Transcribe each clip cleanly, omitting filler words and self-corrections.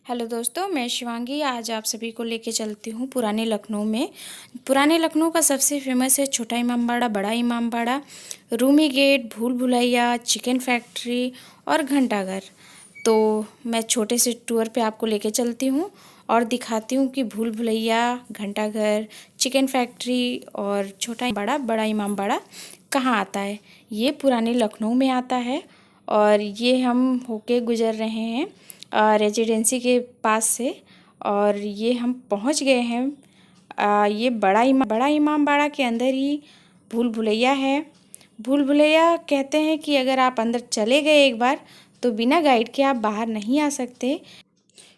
Hello दोस्तों, मैं शिवांगी। आज आप सभी को लेके चलती हूँ पुराने लखनऊ में। पुराने लखनऊ का सबसे फेमस है छोटा इमामबाड़ा, बड़ा इमामबाड़ा, रूमी गेट, भूल भुलैया, चिकन फैक्ट्री और घंटाघर। तो मैं छोटे से टूर पे आपको लेके चलती हूँ और दिखाती हूँ कि भूल भुलैया, घंटाघर, चिकन फैक्ट्री और छोटा बड़ा बड़ा इमामबाड़ा कहाँ आता है। ये पुराने लखनऊ में आता है और ये हम होके गुजर रहे हैं रेजिडेंसी के पास से, और ये हम पहुंच गए हैं। ये बड़ा इमामबाड़ा के अंदर ही भूल भुलैया है। भूल भुलैया कहते हैं कि अगर आप अंदर चले गए एक बार तो बिना गाइड के आप बाहर नहीं आ सकते।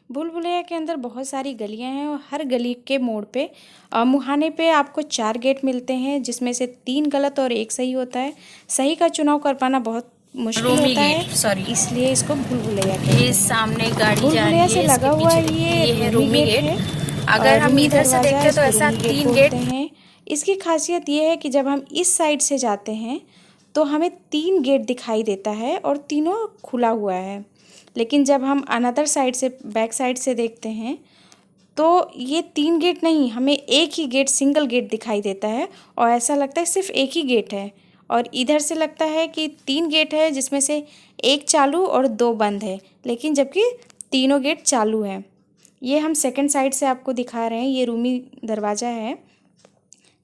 भूल भुलैया के अंदर बहुत सारी गलियां हैं और हर गली के मोड़ पे मुहाने पे आपको 4 गेट मिलते हैं, जिसमें से 3 गलत और 1 सही होता है। सही का चुनाव कर पाना बहुत मुश्किल होता है, सॉरी, इसलिए इसको भूल भुलैया कहते हैं। ये सामने गाड़ी भूल जा रही भुलैया है, से इसके लगा हुआ पीछे ये है रूमी गेट है। अगर हम रूमी इधर से दरवाजा, देखते तो इसको ऐसा रूमी गेट 3 बोलते गेट। हैं। इसकी खासियत ये है कि जब हम इस साइड से जाते हैं तो हमें 3 गेट दिखाई देता है और तीनों खुला हुआ है, लेकिन जब हम अनदर साइड से, बैक साइड से देखते हैं तो ये 3 गेट नहीं, हमें एक ही गेट, सिंगल गेट दिखाई देता है और ऐसा लगता है सिर्फ एक ही गेट है। और इधर से लगता है कि 3 गेट है, जिसमें से 1 चालू और 2 बंद है, लेकिन जबकि तीनों गेट चालू हैं। ये हम सेकंड साइड से आपको दिखा रहे हैं। ये रूमी दरवाज़ा है,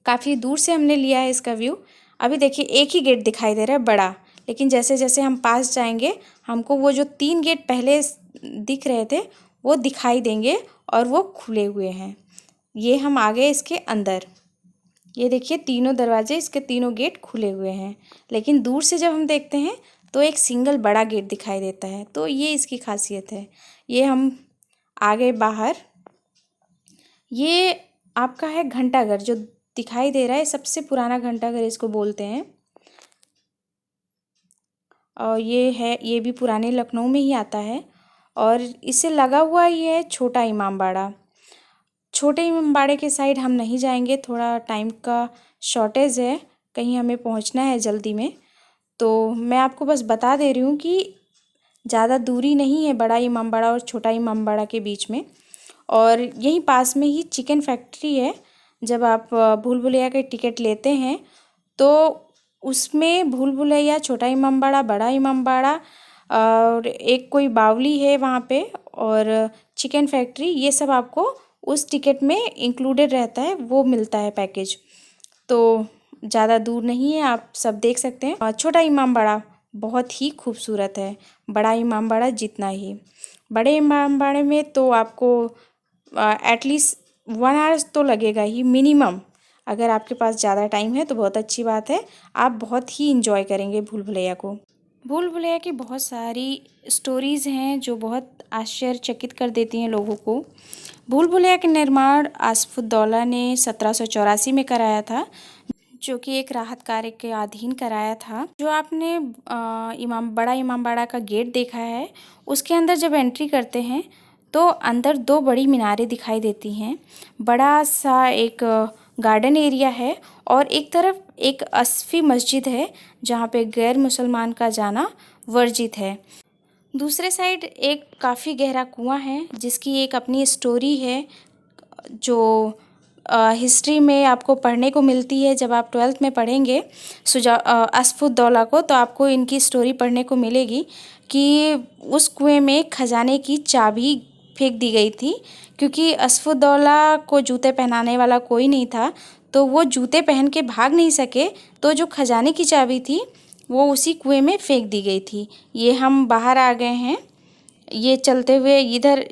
काफ़ी दूर से हमने लिया है इसका व्यू। अभी देखिए एक ही गेट दिखाई दे रहा है बड़ा, लेकिन जैसे जैसे हम पास जाएंगे हमको वो जो 3 गेट पहले दिख रहे थे वो दिखाई देंगे और वो खुले हुए हैं। ये हम आ गए इसके अंदर। ये देखिए तीनों दरवाजे, इसके तीनों गेट खुले हुए हैं, लेकिन दूर से जब हम देखते हैं तो एक सिंगल बड़ा गेट दिखाई देता है। तो ये इसकी खासियत है। ये हम आ गए बाहर। ये आपका है घंटाघर, जो दिखाई दे रहा है सबसे पुराना घंटाघर इसको बोलते हैं। और ये भी पुराने लखनऊ में ही आता है और इससे लगा हुआ ये है छोटा इमामबाड़ा। छोटे इमामबाड़े के साइड हम नहीं जाएंगे, थोड़ा टाइम का शॉर्टेज है, कहीं हमें पहुंचना है जल्दी में। तो मैं आपको बस बता दे रही हूँ कि ज़्यादा दूरी नहीं है बड़ा इमामबाड़ा और छोटा इमामबाड़ा के बीच में। और यहीं पास में ही चिकन फैक्ट्री है। जब आप भूल भुलैया के टिकट लेते हैं तो उसमें भूल भुलैया, छोटा इमामबाड़ा, बड़ा इमामबाड़ा और एक कोई बावली है वहाँ पे, और चिकन फैक्ट्री, ये सब आपको उस टिकट में इंक्लूडेड रहता है, वो मिलता है पैकेज। तो ज़्यादा दूर नहीं है, आप सब देख सकते हैं। छोटा इमामबाड़ा बहुत ही खूबसूरत है, बड़ा इमामबाड़ा जितना ही। बड़े इमामबाड़े में तो आपको एटलीस्ट 1 आवर्स तो लगेगा ही मिनिमम। अगर आपके पास ज़्यादा टाइम है तो बहुत अच्छी बात है, आप बहुत ही इंजॉय करेंगे भूल भुलैया को। भूल भुलैया की बहुत सारी स्टोरीज़ हैं जो बहुत आश्चर्यचकित कर देती हैं लोगों को। भूल भुलैया का निर्माण आसफुद्दौला ने 1784 में कराया था, जो कि एक राहत कार्य के अधीन कराया था। जो आपने बड़ा इमामबाड़ा का गेट देखा है, उसके अंदर जब एंट्री करते हैं तो अंदर 2 बड़ी मीनारें दिखाई देती हैं। बड़ा सा एक गार्डन एरिया है और एक तरफ एक असफ़ी मस्जिद है जहाँ पे गैर मुसलमान का जाना वर्जित है। दूसरे साइड एक काफ़ी गहरा कुआं है जिसकी एक अपनी स्टोरी है, जो हिस्ट्री में आपको पढ़ने को मिलती है। जब आप 12th में पढ़ेंगे आसफुद्दौला को, तो आपको इनकी स्टोरी पढ़ने को मिलेगी कि उस कुएं में खजाने की चाबी फेंक दी गई थी, क्योंकि आसफुद्दौला को जूते पहनाने वाला कोई नहीं था, तो वो जूते पहन के भाग नहीं सके, तो जो खजाने की चाबी थी वो उसी कुएं में फेंक दी गई थी। ये हम बाहर आ गए हैं। ये चलते हुए इधर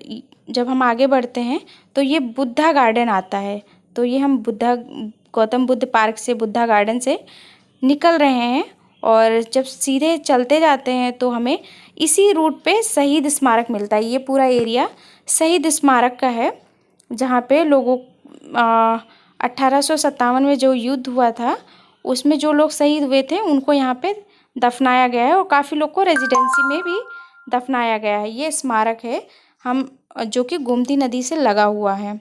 जब हम आगे बढ़ते हैं तो ये बुद्धा गार्डन आता है। तो ये हम गौतम बुद्ध पार्क से, बुद्धा गार्डन से निकल रहे हैं और जब सीधे चलते जाते हैं तो हमें इसी रूट पे शहीद स्मारक मिलता है। ये पूरा एरिया शहीद स्मारक का है, जहाँ पे लोगों 1857 में जो युद्ध हुआ था उसमें जो लोग शहीद हुए थे उनको यहाँ पे दफनाया गया है और काफ़ी लोग को रेजिडेंसी में भी दफनाया गया है। ये स्मारक है हम जो कि गोमती नदी से लगा हुआ है।